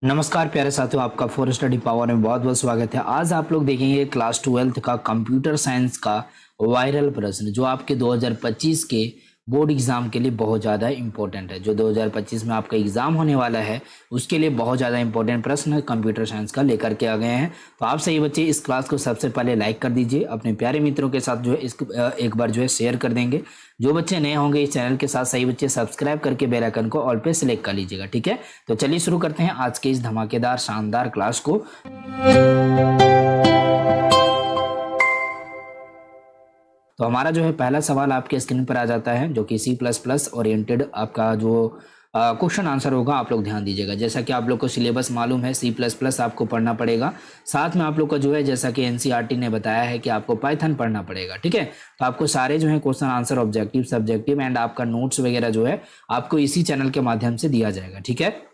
नमस्कार प्यारे साथियों, आपका फॉर स्टडी पावर में बहुत बहुत स्वागत है। आज आप लोग देखेंगे क्लास 12th का कंप्यूटर साइंस का वायरल प्रश्न जो आपके 2025 के बोर्ड एग्जाम के लिए बहुत ज़्यादा इंपॉर्टेंट है। जो 2025 में आपका एग्जाम होने वाला है उसके लिए बहुत ज़्यादा इंपॉर्टेंट प्रश्न कंप्यूटर साइंस का लेकर के आ गए हैं। तो आप सही बच्चे इस क्लास को सबसे पहले लाइक कर दीजिए, अपने प्यारे मित्रों के साथ जो है इसको एक बार जो है शेयर कर देंगे। जो बच्चे नए होंगे इस चैनल के साथ सही बच्चे सब्सक्राइब करके बेल आइकन को ऑल पे सिलेक्ट कर लीजिएगा, ठीक है। तो चलिए शुरू करते हैं आज के इस धमाकेदार शानदार क्लास को। तो हमारा जो है पहला सवाल आपके स्क्रीन पर आ जाता है जो कि C++ ओरिएंटेड आपका जो क्वेश्चन आंसर होगा। आप लोग ध्यान दीजिएगा, जैसा कि आप लोग को सिलेबस मालूम है C++ आपको पढ़ना पड़ेगा। साथ में आप लोग का जो है जैसा कि NCERT ने बताया है कि आपको पाइथन पढ़ना पड़ेगा, ठीक है। तो आपको सारे जो है question answer objective subjective and आपका नोट्स वगैरह जो है आपको इसी चैनल के माध्यम से दिया जाएगा, ठीक है।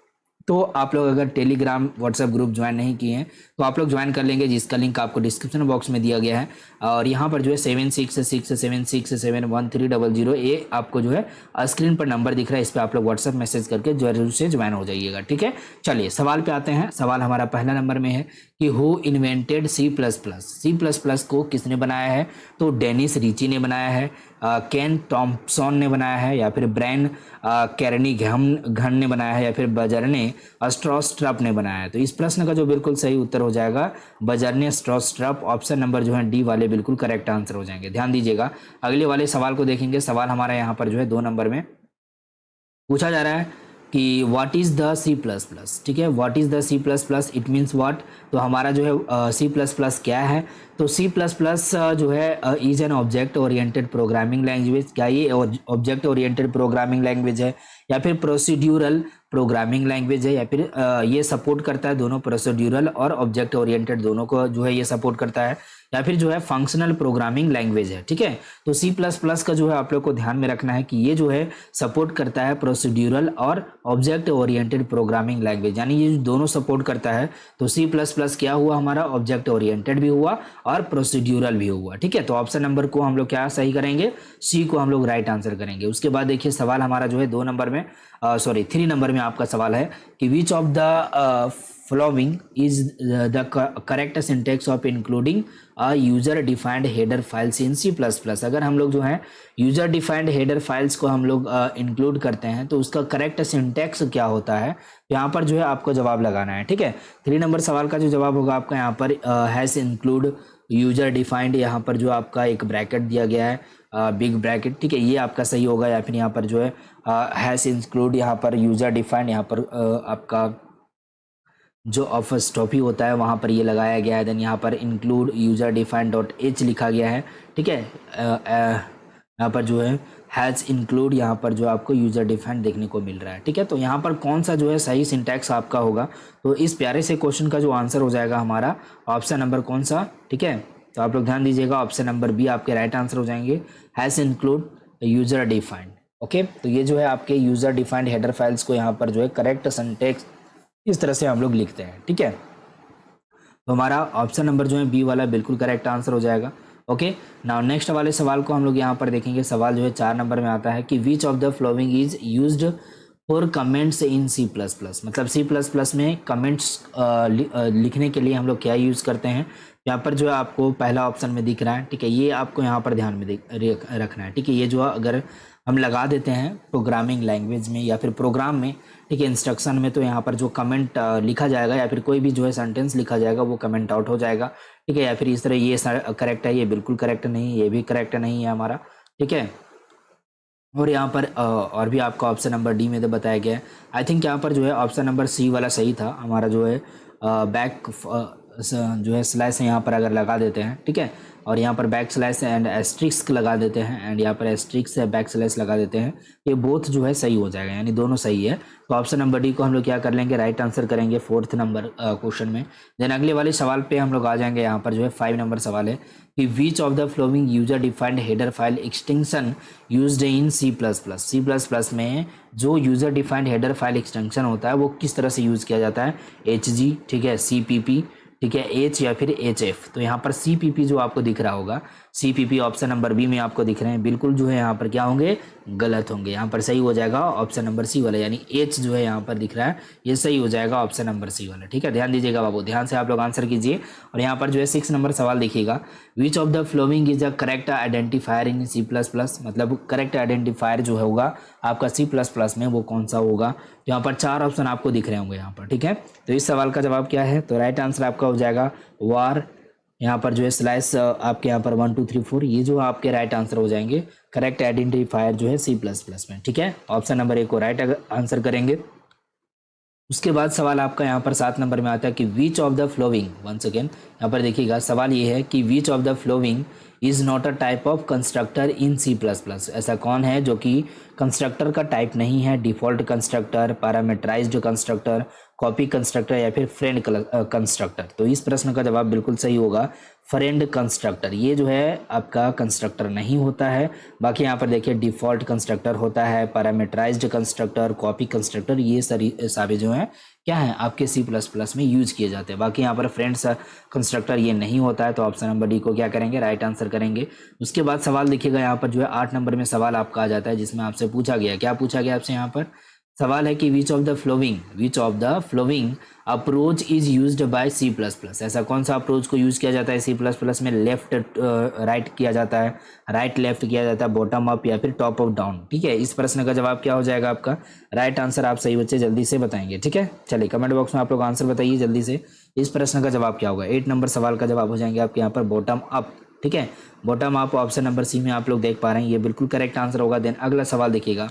तो आप लोग अगर टेलीग्राम व्हाट्सएप ग्रुप ज्वाइन नहीं किए हैं तो आप लोग ज्वाइन कर लेंगे, जिसका लिंक आपको डिस्क्रिप्शन बॉक्स में दिया गया है। और यहाँ पर जो है 7667671300 ये आपको जो है स्क्रीन पर नंबर दिख रहा है, इस पर आप लोग व्हाट्सएप मैसेज करके जरूर से ज्वाइन हो जाइएगा, ठीक है। चलिए सवाल पे आते हैं। सवाल हमारा पहला नंबर में है कि हु इन्वेंटेड C++। को किसने बनाया है? तो डेनिस रिची ने बनाया है, केन टॉम्पसन ने बनाया है, या फिर ब्रायन केर्निघन ने बनाया है, या फिर बजरने स्ट्रॉस्ट्रप ने बनाया है। तो इस प्रश्न का जो बिल्कुल सही उत्तर हो जाएगा बजरने स्ट्रॉस्ट्रप, ऑप्शन नंबर जो है डी वाले बिल्कुल करेक्ट आंसर हो जाएंगे। ध्यान दीजिएगा, अगले वाले सवाल को देखेंगे। सवाल हमारा यहाँ पर जो है 2 नंबर में पूछा जा रहा है कि व्हाट इज द C++, ठीक है। What is the C++, it means what. तो हमारा जो है C++ क्या है? तो C++ जो है is an object oriented programming language. क्या ये ऑब्जेक्ट ओरिएंटेड प्रोग्रामिंग लैंग्वेज है, या फिर प्रोसीड्यूरल प्रोग्रामिंग लैंग्वेज है, या फिर ये सपोर्ट करता है दोनों प्रोसीड्यूरल और ऑब्जेक्ट ओरिएंटेड दोनों को जो है ये सपोर्ट करता है, या फिर जो है फंक्शनल प्रोग्रामिंग लैंग्वेज है, ठीक है। तो C++ का जो है आप लोग को ध्यान में रखना है कि ये जो है सपोर्ट करता है प्रोसीड्यूरल और ऑब्जेक्ट ओरिएंटेड प्रोग्रामिंग लैंग्वेज, यानी ये दोनों सपोर्ट करता है। तो C++ क्या हुआ हमारा? ऑब्जेक्ट ओरिएंटेड भी हुआ और प्रोसीड्यूरल भी हुआ, ठीक है। तो ऑप्शन नंबर को हम लोग क्या सही करेंगे? सी को हम लोग राइट आंसर करेंगे। उसके बाद देखिए सवाल हमारा जो है 2 नंबर में 3 नंबर में आपका सवाल है कि which of the following is the correct syntax of including a user defined header files in C++। अगर हम लोग जो है यूजर डिफाइंड हेडर फाइल्स को हम लोग इंक्लूड करते हैं तो उसका करेक्ट सिंटैक्स क्या होता है, यहाँ पर जो है आपको जवाब लगाना है, ठीक है। 3 नंबर सवाल का जो जवाब होगा आपका यहाँ पर हैज इंक्लूड यूजर डिफाइंड, यहाँ पर जो आपका एक ब्रैकेट दिया गया है बिग ब्रैकेट, ठीक है, ये आपका सही होगा। या फिर यहाँ पर जो है हैज इंक्लूड, यहाँ पर यूजर डिफाइंड, यहाँ पर आपका जो अपॉस्ट्रोफी होता है वहाँ पर ये लगाया गया है। देन यहाँ पर include user defined dot H लिखा गया है, ठीक है। यहाँ पर जो है हैज़ इंक्लूड, यहाँ पर जो आपको यूजर डिफाइंड देखने को मिल रहा है, ठीक है। तो यहाँ पर कौन सा जो है सही सिंटैक्स आपका होगा? तो इस प्यारे से क्वेश्चन का जो आंसर हो जाएगा हमारा ऑप्शन नंबर कौन सा, ठीक है। तो आप लोग ध्यान दीजिएगा, ऑप्शन नंबर बी आपके राइट आंसर हो जाएंगे, has include user defined. Okay, तो ये जो है आपके यूजर डिफाइंड हेडर फाइल्स को यहाँ पर जो है करेक्ट सिंटैक्स इस तरह से हम लोग लिखते हैं, ठीक है। तो हमारा ऑप्शन नंबर जो है बी वाला बिल्कुल करेक्ट आंसर हो जाएगा। ओके, नाउ नेक्स्ट वाले सवाल को हम लोग यहाँ पर देखेंगे। सवाल जो है 4 नंबर में आता है कि which of the following is used for comments in C++। मतलब C++ में कमेंट्स लिखने के लिए हम लोग क्या यूज़ करते हैं? यहाँ पर जो है आपको पहला ऑप्शन में दिख रहा है, ठीक है। ये आपको यहाँ पर ध्यान में रखना है, ठीक है। ये जो अगर हम लगा देते हैं प्रोग्रामिंग लैंग्वेज में या फिर प्रोग्राम में, ठीक है, इंस्ट्रक्शन में, तो यहाँ पर जो कमेंट लिखा जाएगा या फिर कोई भी जो है सेंटेंस लिखा जाएगा वो कमेंट आउट हो जाएगा, ठीक है। या फिर इस तरह ये करेक्ट है, ये बिल्कुल करेक्ट नहीं, ये भी करेक्ट नहीं है हमारा, ठीक है। और यहाँ पर और भी आपका ऑप्शन नंबर डी में तो बताया गया है। आई थिंक यहाँ पर जो है ऑप्शन नंबर सी वाला सही था हमारा, जो है बैक जो है स्लैश यहाँ पर अगर लगा देते हैं, ठीक है, और यहाँ पर बैक स्लैश एंड एस्ट्रिक्स लगा देते हैं एंड यहाँ पर एस्ट्रिक्स है बैक स्लैश लगा देते हैं, ये बोथ जो है सही हो जाएगा, यानी दोनों सही है। तो ऑप्शन नंबर डी को हम लोग क्या कर लेंगे? राइट आंसर करेंगे 4th नंबर क्वेश्चन में। देन अगले वाले सवाल पे हम लोग आ जाएंगे। यहाँ पर जो है 5 नंबर सवाल है कि which of the flowing user defined header file extension used in C++। में जो user defined header file extension होता है वो किस तरह से यूज़ किया जाता है? HG, ठीक है, CPP, ठीक है, H या फिर HF। तो यहाँ पर CPP जो आपको दिख रहा होगा, CPP ऑप्शन नंबर बी में आपको दिख रहे हैं, बिल्कुल जो है यहाँ पर क्या होंगे? गलत होंगे। यहाँ पर सही हो जाएगा ऑप्शन नंबर सी वाला, यानी एच जो है यहाँ पर दिख रहा है ये सही हो जाएगा ऑप्शन नंबर सी वाला। ठीक है, ध्यान दीजिएगा बाबू, ध्यान से आप लोग आंसर कीजिए। और यहाँ पर जो है 6 नंबर सवाल देखिएगा, which of the following is a correct identifier in C plus plus, मतलब करेक्ट आइडेंटिफायर जो होगा आपका सी प्लस प्लस में वो कौन सा होगा। यहाँ पर 4 ऑप्शन आपको दिख रहे होंगे यहाँ पर। ठीक है, तो इस सवाल का जवाब क्या है, तो राइट आंसर आपका हो जाएगा वार, यहाँ पर जो है स्लैश आपके यहाँ पर 1 2 3 4, ये जो आपके राइट आंसर हो जाएंगे करेक्ट आइडेंटिफायर जो है सी प्लस प्लस में। ठीक है, ऑप्शन नंबर 1 को राइट आंसर करेंगे। उसके बाद सवाल आपका यहाँ पर 7 नंबर में आता है कि which of the following, once again यहाँ पर देखिएगा सवाल ये है कि which of the following is not a type of constructor in C plus plus, ऐसा कौन है जो कि कंस्ट्रक्टर का टाइप नहीं है, default constructor, parameterised constructor, copy constructor या फिर फ्रेंड कंस्ट्रक्टर। तो इस प्रश्न का जवाब बिल्कुल सही होगा फ्रेंड कंस्ट्रक्टर, ये जो है आपका कंस्ट्रक्टर नहीं होता है। बाकी यहाँ पर देखिए डिफॉल्ट कंस्ट्रक्टर होता है, पैरामीटराइज्ड कंस्ट्रक्टर, कॉपी कंस्ट्रक्टर, ये सारे जो है क्या है आपके सी प्लस प्लस में यूज किए जाते हैं। बाकी यहाँ पर फ्रेंड्स कंस्ट्रक्टर ये नहीं होता है, तो ऑप्शन नंबर डी को क्या करेंगे, राइट आंसर करेंगे। उसके बाद सवाल देखिएगा यहाँ पर जो है 8 नंबर में सवाल आपका आ जाता है, जिसमें आपसे पूछा गया, क्या पूछा गया आपसे यहाँ पर सवाल है कि which of the following approach is used by C plus plus, ऐसा कौन सा अप्रोच को यूज किया जाता है सी प्लस प्लस में, लेफ्ट राइट किया जाता है, राइट लेफ्ट किया जाता है, बॉटम अप या फिर टॉप अप डाउन। ठीक है, इस प्रश्न का जवाब क्या हो जाएगा आपका, राइट आंसर आप सही बच्चे जल्दी से बताएंगे। ठीक है, चलिए कमेंट बॉक्स में आप लोग आंसर बताइए जल्दी से, इस प्रश्न का जवाब क्या होगा। 8 नंबर सवाल का जवाब हो जाएंगे आपके यहाँ पर बॉटम अप। ठीक है, bottom up option number C में आप लोग देख पा रहे हैं, ये बिल्कुल करेक्ट आंसर होगा। देन अगला सवाल देखिएगा,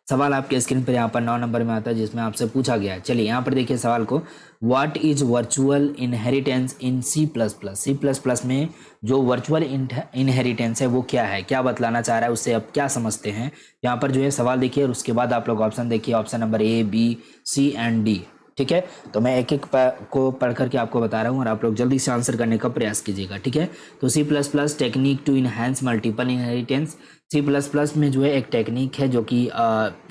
सवाल आपके स्क्रीन पर यहाँ पर 9 नंबर में आता है, जिसमें आपसे पूछा गया है। चलिए यहाँ पर देखिए सवाल को, what is virtual inheritance in C plus plus, C plus plus में जो वर्चुअल इनहेरिटेंस है वो क्या है, क्या बतलाना चाह रहा है, उससे अब क्या समझते हैं। यहाँ पर जो है सवाल देखिए और उसके बाद आप लोग ऑप्शन देखिए, option number A B C and D. ठीक है, तो मैं एक एक को पढ़ करके आपको बता रहा हूँ और आप लोग जल्दी से आंसर करने का प्रयास कीजिएगा। ठीक है, तो C plus plus technique to enhance multiple inheritance, C plus plus में जो है एक टेक्निक है जो कि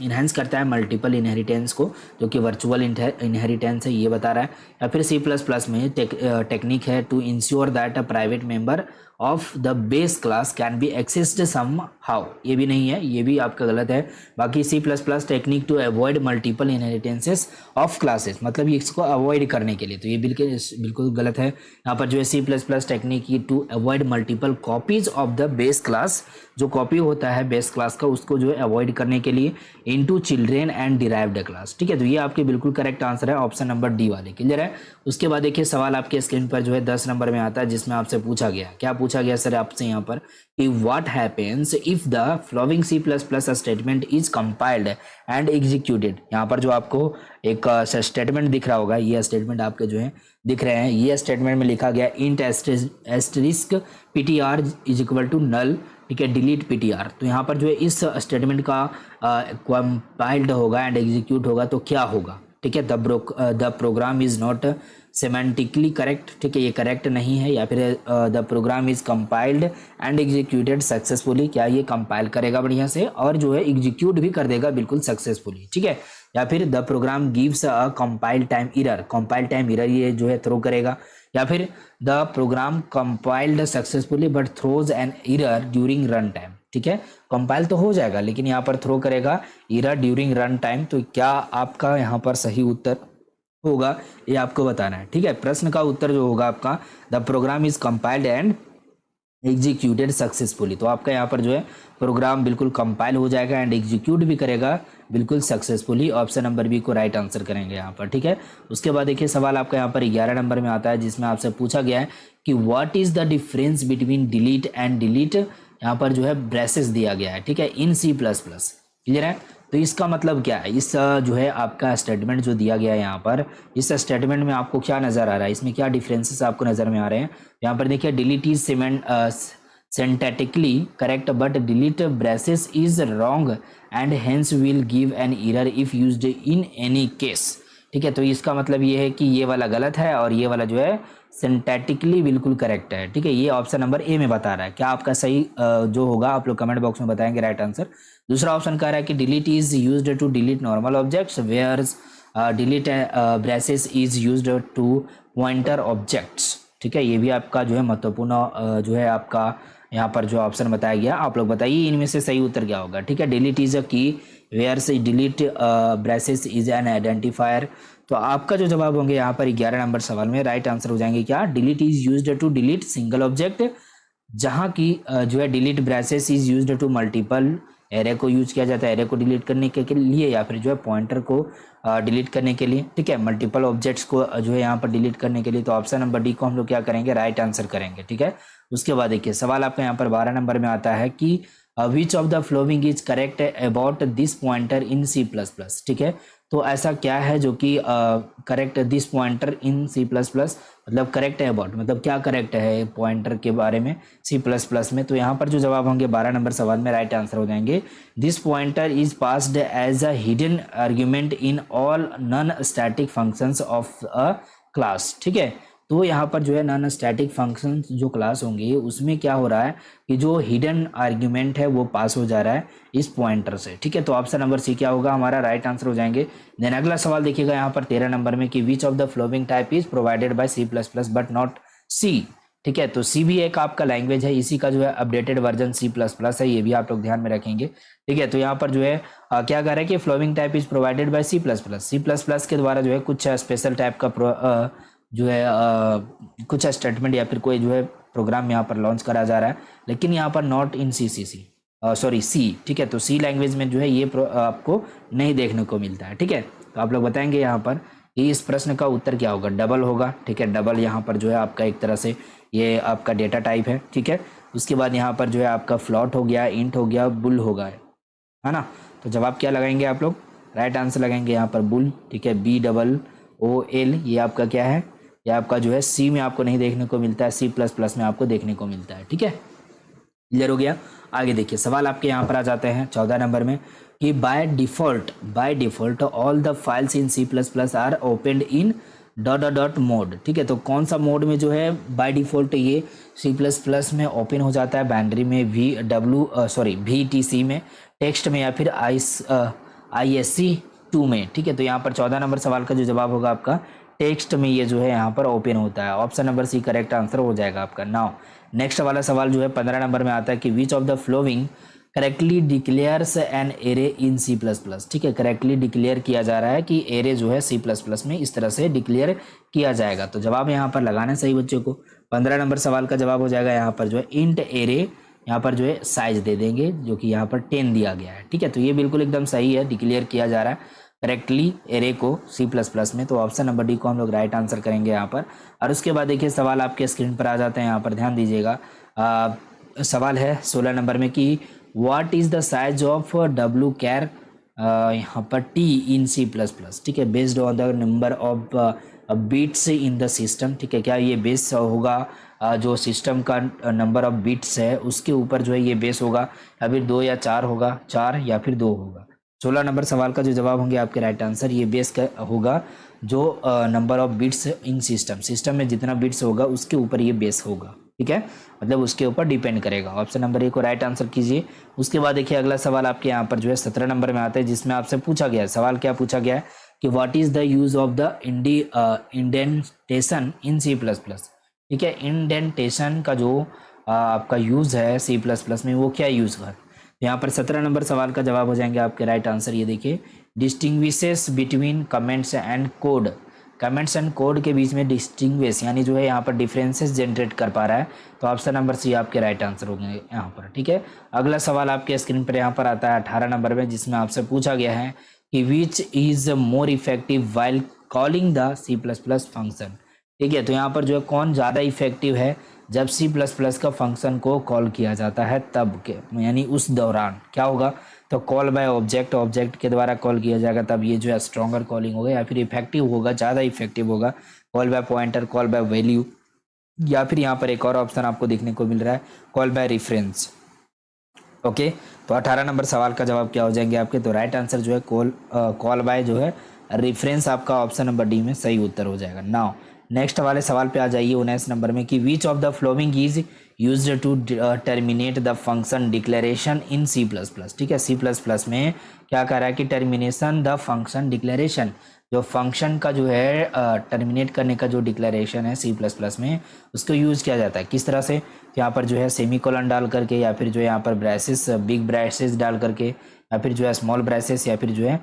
इन्हेंस करता है मल्टीपल इनहेरिटेंस को, जो कि वर्चुअल इनहेरिटेंस है ये बता रहा है। या फिर सी प्लस प्लस में टेक्निक है to ensure that a private member of the base class can be accessed somehow, ये भी नहीं है, ये भी आपका गलत है। बाकी C plus plus technique to avoid multiple inheritances of classes, मतलब ये इसको अवॉइड करने के लिए, तो ये बिल्कुल गलत है। यहाँ पर जो है C plus plus technique to avoid multiple copies of the base class, जो कॉपी होता है बेस क्लास का उसको जो है अवॉइड करने के लिए, into children and derived class. ठीक है, तो ये आपके बिल्कुल करेक्ट आंसर है ऑप्शन नंबर डी वाले। क्लियर है। उसके बाद देखिए सवाल आपके स्क्रीन पर जो है 10 नंबर में आता है, जिसमें आपसे पूछा गया, क्या पूछा गया सर आपसे यहाँ पर कि what happens if the following C plus plus statement is compiled and executed. यहाँ पर जो आपको एक स्टेटमेंट दिख रहा होगा, ये स्टेटमेंट आपके जो है दिख रहे हैं, ये स्टेटमेंट में लिखा गया int asterisk PTR is equal to null, ठीक है, डिलीट पीटीआर। तो यहाँ पर जो है इस स्टेटमेंट का कंपाइल्ड होगा एंड एग्जीक्यूट होगा तो क्या होगा। ठीक है, the program is not semantically correct, ठीक है, ये करेक्ट नहीं है। या फिर the program is compiled and executed successfully, क्या ये कंपाइल करेगा बढ़िया से और जो है एग्जीक्यूट भी कर देगा बिल्कुल सक्सेसफुली। ठीक है, या फिर the program gives a compile time error, compile time error ये जो है थ्रो करेगा। या फिर the program compiled successfully but throws an error during run time. ठीक है, कंपाइल तो हो जाएगा लेकिन यहाँ पर थ्रो करेगा एरर ड्यूरिंग रन टाइम। तो क्या आपका यहाँ पर सही उत्तर होगा ये आपको बताना है। ठीक है, प्रश्न का उत्तर जो होगा आपका the program is compiled and executed successfully, तो आपका यहाँ पर जो है प्रोग्राम बिल्कुल कंपाइल हो जाएगा एंड एग्जीक्यूट भी करेगा बिल्कुल सक्सेसफुली। ऑप्शन नंबर बी को राइट आंसर करेंगे यहाँ पर। ठीक है, उसके बाद देखिए सवाल आपका यहाँ पर 11 नंबर में आता है, जिसमें आपसे पूछा गया है कि what is the difference between delete and delete. यहाँ पर जो है ब्रेसेस दिया गया है, ठीक है, इन सी प्लस प्लस। क्लियर है, तो इसका मतलब क्या है, इस जो है आपका स्टेटमेंट जो दिया गया है यहाँ पर, इस स्टेटमेंट में आपको क्या नज़र आ रहा है, इसमें क्या डिफरेंसेस आपको नज़र में आ रहे हैं। यहाँ पर देखिए delete is syntactically correct but delete braces is wrong and hence will give an error if used in any case. ठीक है, तो इसका मतलब ये है कि ये वाला गलत है और ये वाला जो है सिंटैटिकली बिल्कुल करेक्ट है। ठीक है, ये ऑप्शन नंबर ए में बता रहा है। क्या आपका सही जो होगा आप लोग कमेंट बॉक्स में बताएंगे राइट आंसर। दूसरा ऑप्शन कह रहा है कि delete is used to delete normal objects whereas delete braces is used to pointer objects. ठीक है, ये भी आपका जो है महत्वपूर्ण जो है आपका यहाँ पर जो ऑप्शन बताया गया आप लोग बताइए इनमें से सही उत्तर क्या होगा। ठीक है, डिलीट इज अ की, वेयर से delete braces is an identifier. तो आपका जो जवाब होंगे यहाँ पर 11 नंबर सवाल में राइट आंसर हो जाएंगे क्या, delete is used to delete single object, जहाँ की जो है delete braces is used to multiple, array को यूज किया जाता है एरे को डिलीट करने के लिए या फिर जो है पॉइंटर को डिलीट करने के लिए। ठीक है, मल्टीपल ऑब्जेक्ट्स को जो है यहाँ पर डिलीट करने के लिए। तो ऑप्शन नंबर डी को हम लोग क्या करेंगे, राइट आंसर करेंगे। ठीक है, उसके बाद देखिए सवाल आपका यहाँ पर 12 नंबर में आता है कि which of the following is correct about this pointer in C plus plus. ठीक है, तो ऐसा क्या है जो कि correct this pointer in C plus plus, मतलब करेक्ट है अबाउट मतलब क्या करेक्ट है पॉइंटर के बारे में सी प्लस प्लस में। तो यहाँ पर जो जवाब होंगे 12 नंबर सवाल में राइट आंसर हो जाएंगे, this pointer is passed as a hidden argument in all non static functions of a class. ठीक है, तो यहाँ पर जो है नॉन स्टैटिक फंक्शंस जो क्लास होंगे उसमें क्या हो रहा है कि जो हिडन आर्ग्यूमेंट है वो पास हो जा रहा है इस पॉइंटर से। ठीक है, तो ऑप्शन नंबर सी क्या होगा हमारा राइट आंसर हो जाएंगे। देन अगला सवाल देखिएगा यहाँ पर 13 नंबर में कि which of the following type is provided by C plus plus but not C. ठीक है, तो सी भी एक आपका लैंग्वेज है, इसी का जो है updated version C plus plus है, ये भी आप लोग ध्यान में रखेंगे। ठीक है, तो यहाँ पर जो है क्या कह रहा है कि following type is provided by C plus plus, C plus plus के द्वारा जो है कुछ स्पेशल टाइप का जो है कुछ स्टेटमेंट या फिर कोई जो है प्रोग्राम यहाँ पर लॉन्च करा जा रहा है, लेकिन यहाँ पर नॉट इन सॉरी सी। ठीक है, तो सी लैंग्वेज में जो है ये आपको नहीं देखने को मिलता है। ठीक है, तो आप लोग बताएंगे यहाँ पर कि इस प्रश्न का उत्तर क्या होगा, डबल होगा। ठीक है, डबल यहाँ पर जो है आपका एक तरह से ये आपका डेटा टाइप है। ठीक है, उसके बाद यहाँ पर जो है आपका फ्लॉट हो गया, इंट हो गया, बुल होगा, है ना। तो जवाब क्या लगाएंगे आप लोग, राइट आंसर लगाएंगे यहाँ पर बुल। ठीक है, BOOL, ये आपका क्या है, ये आपका जो है सी में आपको नहीं देखने को मिलता है, सी प्लस प्लस में आपको देखने को मिलता है। ठीक है, क्लियर हो गया। आगे देखिए सवाल आपके यहाँ पर आ जाते हैं 14 नंबर में कि by default all the files in C plus plus are opened in dot mode. ठीक है, तो कौन सा मोड में जो है बाय डिफॉल्ट ये सी प्लस प्लस में ओपन हो जाता है, बाइनरी में VTC में, टेक्स्ट में या फिर ISC2 में। ठीक है, तो यहाँ पर 14 नंबर सवाल का जो जवाब होगा आपका टेक्स्ट में ये जो है यहाँ पर ओपन होता है, option number C correct answer हो जाएगा आपका। नाउ नेक्स्ट वाला सवाल जो है 15 नंबर में आता है कि which of the following correctly declares an array in C plus plus. ठीक है, करेक्टली डिक्लेयर किया जा रहा है कि एरे जो है सी प्लस प्लस में इस तरह से डिक्लेयर किया जाएगा। तो जवाब यहाँ पर लगाना सही बच्चों को। 15 नंबर सवाल का जवाब हो जाएगा यहाँ पर जो है इंट एरे, यहाँ पर जो है साइज दे देंगे जो कि यहाँ पर 10 दिया गया है। ठीक है, तो ये बिल्कुल एकदम सही है, डिक्लेयर किया जा रहा है करेक्टली एरे को सी प्लस प्लस में। तो ऑप्शन नंबर डी को हम लोग राइट आंसर करेंगे यहाँ पर। और उसके बाद देखिए सवाल आपके स्क्रीन पर आ जाते हैं, यहाँ पर ध्यान दीजिएगा। सवाल है 16 नंबर में कि what is the size of W char यहाँ पर T in C plus plus. ठीक है, based on the number of bits in the system. ठीक है, क्या ये बेस होगा जो सिस्टम का नंबर ऑफ बिट्स है उसके ऊपर जो है ये बेस होगा, या फिर 2 या 4 होगा, 4 या फिर 2 होगा। 16 नंबर सवाल का जो जवाब होंगे आपके राइट आंसर, ये बेस का होगा जो number of bits in system में जितना बिट्स होगा उसके ऊपर ये बेस होगा। ठीक है, मतलब उसके ऊपर डिपेंड करेगा। ऑप्शन नंबर ए को राइट आंसर कीजिए। उसके बाद देखिए अगला सवाल आपके यहाँ पर जो है 17 नंबर में आता है, जिसमें आपसे पूछा गया है, सवाल क्या पूछा गया है कि what is the use of the indentation in C plus plus. ठीक है, इंडेंटेशन का जो आपका यूज है सी प्लस प्लस में वो क्या यूज है। यहाँ पर 17 नंबर सवाल का जवाब हो जाएंगे आपके राइट आंसर। ये देखिए distinguishes between comments and code, comments and code के बीच में डिस्टिंग्विश यानी जो है यहाँ पर डिफरेंसेस जनरेट कर पा रहा है। तो ऑप्शन नंबर सी आपके राइट आंसर होंगे यहाँ पर। ठीक है, अगला सवाल आपके स्क्रीन पर यहाँ पर आता है 18 नंबर में, जिसमें आपसे पूछा गया है कि which is more effective while calling the C plus plus function. ठीक है, तो यहाँ पर जो है कौन ज़्यादा इफेक्टिव है जब सी प्लस प्लस का फंक्शन को कॉल किया जाता है तब के, यानी उस दौरान क्या होगा। तो कॉल बाय ऑब्जेक्ट के द्वारा कॉल किया जाएगा, तब ये जो है स्ट्रॉन्गर कॉलिंग होगा, या फिर इफेक्टिव होगा, ज़्यादा इफेक्टिव होगा call by pointer, call by value, या फिर यहाँ पर एक और ऑप्शन आपको देखने को मिल रहा है कॉल बाय रेफरेंस। ओके, तो 18 नंबर सवाल का जवाब क्या हो जाएंगे आपके, तो राइट आंसर जो है कॉल बाय जो है रेफरेंस, आपका ऑप्शन नंबर डी में सही उत्तर हो जाएगा। नाउ नेक्स्ट वाले सवाल पे आ जाइए 19 नंबर में कि which of the following is used to terminate the function declaration in C plus plus. ठीक है, सी प्लस प्लस में क्या कह रहा है कि टर्मिनेशन द फंक्शन डिक्लेरेशन, जो फंक्शन का जो है टर्मिनेट करने का जो डिक्लेरेशन है सी प्लस प्लस में, उसको यूज़ किया जाता है किस तरह से, तो यहाँ पर जो है सेमीकोलन डाल करके, या फिर जो है यहाँ पर ब्रेसेस, बिग ब्रेसेस डाल करके, या फिर जो है स्मॉल ब्रेसेस, या फिर जो है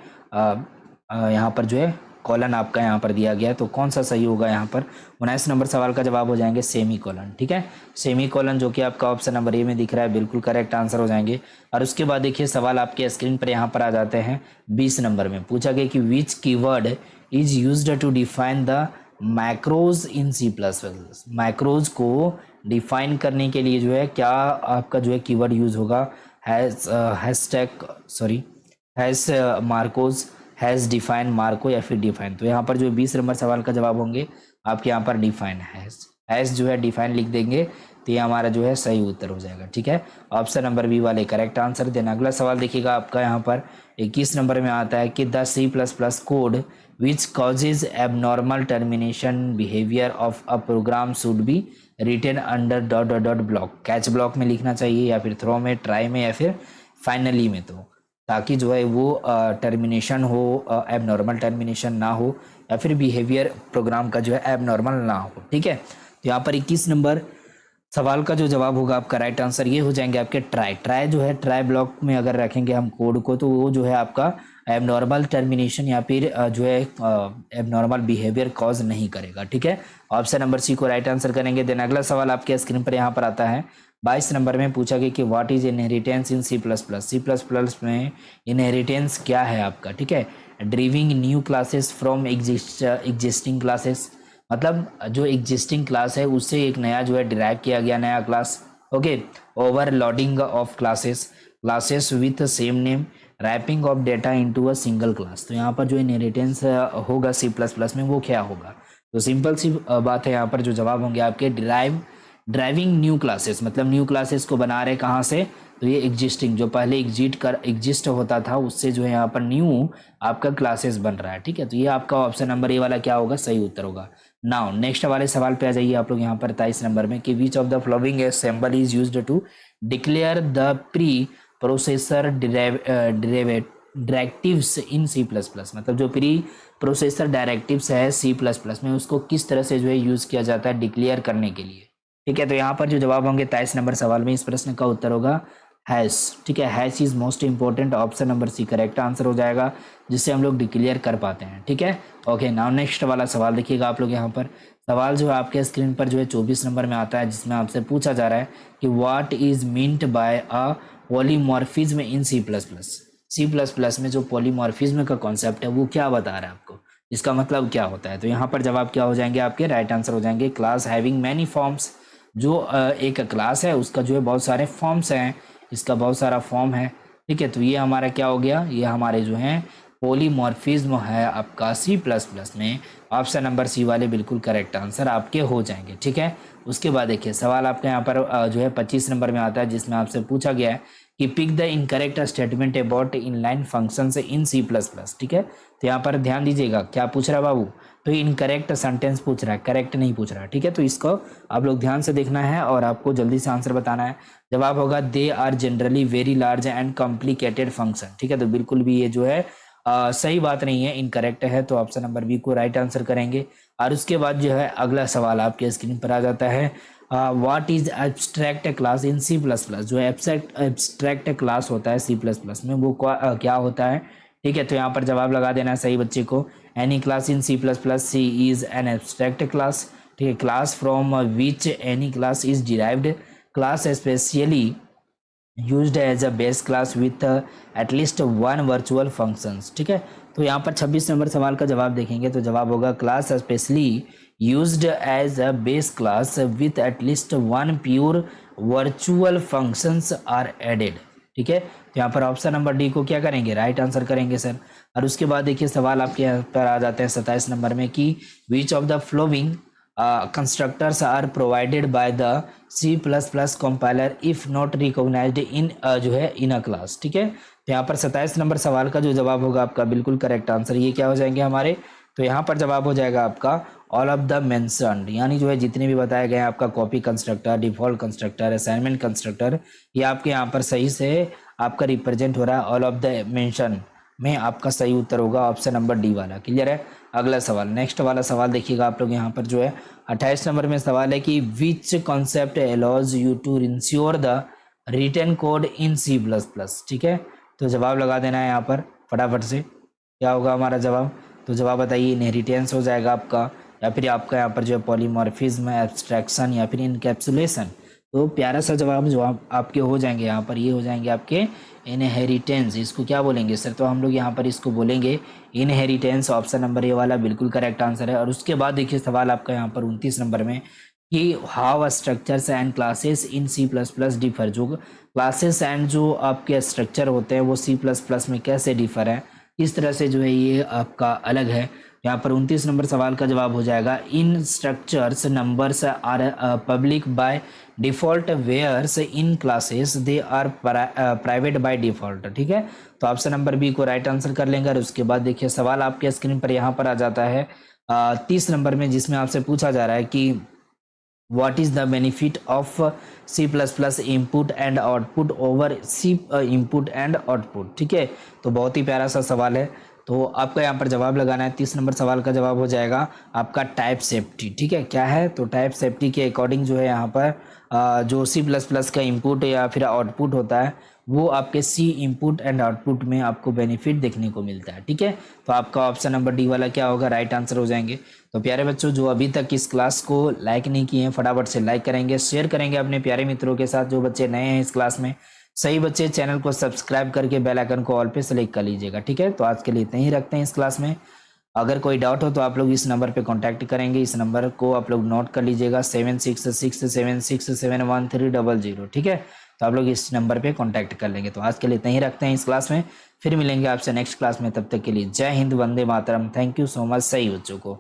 यहाँ पर जो है कॉलन आपका यहाँ पर दिया गया है। तो कौन सा सही होगा यहाँ पर? 19 नंबर सवाल का जवाब हो जाएंगे सेमी कॉलन। ठीक है, सेमी कॉलन जो कि आपका ऑप्शन नंबर ए में दिख रहा है, बिल्कुल करेक्ट आंसर हो जाएंगे। और उसके बाद देखिए सवाल आपके स्क्रीन पर यहाँ पर आ जाते हैं 20 नंबर में। पूछा गया कि which keyword is used to define the macros in C plus plus. Macros को डिफाइन करने के लिए जो है क्या आपका जो है कीवर्ड यूज होगा? हैश मार्कोज, हैज डिफाइन, मार्को, या फिर डिफाइन। तो यहाँ पर जो 20 नंबर सवाल का जवाब होंगे आपके यहाँ पर डिफाइन, हैज जो है डिफाइन लिख देंगे तो ये हमारा जो है सही उत्तर हो जाएगा। ठीक है, ऑप्शन नंबर बी वाले करेक्ट आंसर। देन अगला सवाल देखिएगा आपका यहाँ पर 21 नंबर में आता है कि the C plus plus code which causes abnormal termination behaviour of a program should be written under dot dot dot block. Catch block में लिखना चाहिए, या फिर थ्रो में, ट्राई में, या फिर फाइनली में, तो ताकि जो है वो टर्मिनेशन हो, एबनॉर्मल टर्मिनेशन ना हो, या फिर बिहेवियर प्रोग्राम का जो है एबनॉर्मल ना हो। ठीक है, तो यहाँ पर 21 नंबर सवाल का जो जवाब होगा आपका राइट आंसर ये हो जाएंगे आपके ट्राई। ट्राई जो है ट्राई ब्लॉक में अगर रखेंगे हम कोड को, तो वो जो है आपका एबनॉर्मल टर्मिनेशन या फिर जो है एबनॉर्मल बिहेवियर कॉज नहीं करेगा। ठीक है, ऑप्शन नंबर सी को राइट आंसर करेंगे। देन अगला सवाल आपके स्क्रीन पर यहाँ पर आता है 22 नंबर में। पूछा गया कि what is inheritance in C plus plus. C plus plus में इनहेरिटेंस क्या है आपका? ठीक है, deriving new classes from existing classes, मतलब जो एग्जिस्टिंग क्लास है उससे एक नया जो है डिराइव किया गया नया क्लास। Okay, overloading of classes with same name, wrapping of data into a single class. तो यहाँ पर जो इनहेरिटेंस होगा सी प्लस प्लस में वो क्या होगा? तो सिंपल सी बात है, यहाँ पर जो जवाब होंगे आपके ड्राइविंग न्यू क्लासेस, मतलब न्यू क्लासेस को बना रहे कहाँ से? तो ये एग्जिस्टिंग जो पहले एग्जिस्ट होता था उससे जो है यहाँ पर न्यू आपका क्लासेस बन रहा है। ठीक है, तो ये आपका ऑप्शन नंबर ए वाला क्या होगा? सही उत्तर होगा। नाउ नेक्स्ट वाले सवाल पे आ जाइए आप लोग यहाँ पर 23 नंबर में कि which of the following symbol is used to declare the preprocessor directives in C plus plus. मतलब जो प्री प्रोसेसर डायरेक्टिव्स है सी प्लस प्लस में उसको किस तरह से जो है यूज किया जाता है डिक्लेयर करने के लिए। ठीक है, तो यहाँ पर जो जवाब होंगे 23 नंबर सवाल में इस प्रश्न का उत्तर होगा हैश। ठीक है, hash is most important, option number C correct answer हो जाएगा, जिससे हम लोग डिक्लेयर कर पाते हैं। ठीक है, ओके, नाउ नेक्स्ट वाला सवाल देखिएगा आप लोग यहाँ पर। सवाल जो है आपके स्क्रीन पर जो है 24 नंबर में आता है, जिसमें आपसे पूछा जा रहा है कि what is meant by a polymorphism in C plus plus. C plus plus में जो पॉलीमॉर्फिज्म का कॉन्सेप्ट है वो क्या बता रहा है आपको, इसका मतलब क्या होता है? तो यहाँ पर जवाब क्या हो जाएंगे आपके? राइट आंसर हो जाएंगे क्लास हैविंग मैनी फॉर्म्स। जो एक क्लास है उसका जो है बहुत सारे फॉर्म्स हैं, इसका बहुत सारा फॉर्म है। ठीक है, तो ये हमारा क्या हो गया? ये हमारे जो हैं पॉलीमॉर्फिज्म है आपका सी प्लस प्लस में। ऑप्शन नंबर सी वाले बिल्कुल करेक्ट आंसर आपके हो जाएंगे। ठीक है, उसके बाद देखिए सवाल आपके यहाँ पर जो है 25 नंबर में आता है, जिसमें आपसे पूछा गया है कि pick the incorrect statement about inline functions in C plus plus. ठीक है, तो यहाँ पर ध्यान दीजिएगा क्या पूछ रहा है बाबू? तो इनकरेक्ट सेंटेंस पूछ रहा है, करेक्ट नहीं पूछ रहा है। ठीक है, तो इसको आप लोग ध्यान से देखना है और आपको जल्दी से आंसर बताना है। जवाब होगा they are generally very large and complicated function. ठीक है, तो बिल्कुल भी ये जो है सही बात नहीं है, इनकरेक्ट है, तो ऑप्शन नंबर बी को राइट आंसर करेंगे। और उसके बाद जो है अगला सवाल आपके स्क्रीन पर आ जाता है what is abstract class in C plus plus. जो एब्स्ट्रैक्ट क्लास होता है सी प्लस प्लस में वो क्या होता है? ठीक है, तो यहाँ पर जवाब लगा देना है सही बच्चे को। Any class in C plus plus C is an abstract class. ठीक है, class from which any class is derived, class specially used as a base class with at least one virtual functions. ठीक है, तो यहाँ पर 26 number सवाल का जवाब देखेंगे तो जवाब होगा class specially used as a base class with at least one pure virtual functions are added. ठीक है, तो यहाँ पर ऑप्शन नंबर डी को क्या करेंगे? राइट आंसर करेंगे सर। और उसके बाद देखिए सवाल आपके यहाँ पर आ जाते हैं 27 नंबर में कि which of the following constructors are provided by the C plus plus compiler if not recognized in जो है इन अ क्लास। ठीक है, तो यहाँ पर 27 नंबर सवाल का जो जवाब होगा आपका बिल्कुल करेक्ट आंसर ये क्या हो जाएंगे हमारे? तो यहाँ पर जवाब हो जाएगा आपका ऑल ऑफ द मेंशन्ड, यानी जो है जितने भी बताए गए हैं आपका copy constructor, default constructor, assignment constructor, ये आपके यहाँ पर सही से आपका रिप्रेजेंट हो रहा है ऑल ऑफ द मेंशन। में आपका सही उत्तर होगा ऑप्शन नंबर डी वाला। क्लियर है। अगला सवाल, नेक्स्ट वाला सवाल देखिएगा आप लोग यहाँ पर जो है 28 नंबर में सवाल है कि which concept allows you to ensure the return code in C++। ठीक है, तो जवाब लगा देना है यहाँ पर फटाफट से। क्या होगा हमारा जवाब, तो जवाब बताइए। इनहेरिटेंस हो जाएगा आपका, या फिर आपका यहाँ पर जो है पॉलीमॉर्फिज्म, एब्स्ट्रैक्शन, या फिर इनकैप्सुलेशन। तो प्यारा सा जवाब जो आपके हो जाएंगे यहाँ पर, ये हो जाएंगे आपके इनहेरिटेंस। इसको क्या बोलेंगे सर, तो हम लोग यहाँ पर इसको बोलेंगे इनहेरिटेंस। ऑप्शन नंबर ए वाला बिल्कुल करेक्ट आंसर है। और उसके बाद देखिए सवाल आपका यहाँ पर 29 नंबर में कि how structures and classes in C++ differ. जो क्लासेस एंड जो आपके स्ट्रक्चर होते हैं वो C++ में कैसे डिफर है, इस तरह से जो है ये आपका अलग है। यहाँ पर 29 नंबर सवाल का जवाब हो जाएगा in structures members are public by default whereas in classes they are private by default. ठीक है, तो ऑप्शन नंबर बी को राइट आंसर कर लेंगे। और उसके बाद देखिए सवाल आपके स्क्रीन पर यहाँ पर आ जाता है 30 नंबर में, जिसमें आपसे पूछा जा रहा है कि what is the benefit of C++ input and output over C input and output। ठीक है, तो बहुत ही प्यारा सा सवाल है। तो आपका यहाँ पर जवाब लगाना है। 30 नंबर सवाल का जवाब हो जाएगा आपका टाइप सेफ्टी। ठीक है, क्या है, तो टाइप सेफ्टी के अकॉर्डिंग जो है यहाँ पर जो C++ का इनपुट या फिर आउटपुट होता है वो आपके C इनपुट एंड आउटपुट में आपको बेनिफिट देखने को मिलता है। ठीक है, तो आपका ऑप्शन नंबर डी वाला क्या होगा, राइट आंसर हो जाएंगे। तो प्यारे बच्चों जो अभी तक इस क्लास को लाइक नहीं किए हैं फटाफट से लाइक करेंगे, शेयर करेंगे अपने प्यारे मित्रों के साथ। जो बच्चे नए हैं इस क्लास में, सही बच्चे चैनल को सब्सक्राइब करके बेल आइकन को ऑल पे सेलेक्ट कर लीजिएगा। ठीक है, तो आज के लिए इतना ही रखते हैं इस क्लास में। अगर कोई डाउट हो तो आप लोग इस नंबर पे कांटेक्ट करेंगे। इस नंबर को आप लोग नोट कर लीजिएगा 7667671300। ठीक है, तो आप लोग इस नंबर पे कांटेक्ट कर लेंगे। तो आज के लिए इतना ही रखते हैं इस क्लास में, फिर मिलेंगे आपसे नेक्स्ट क्लास में। तब तक के लिए जय Hind, Vande Mataram. Thank you so much सही बच्चों को।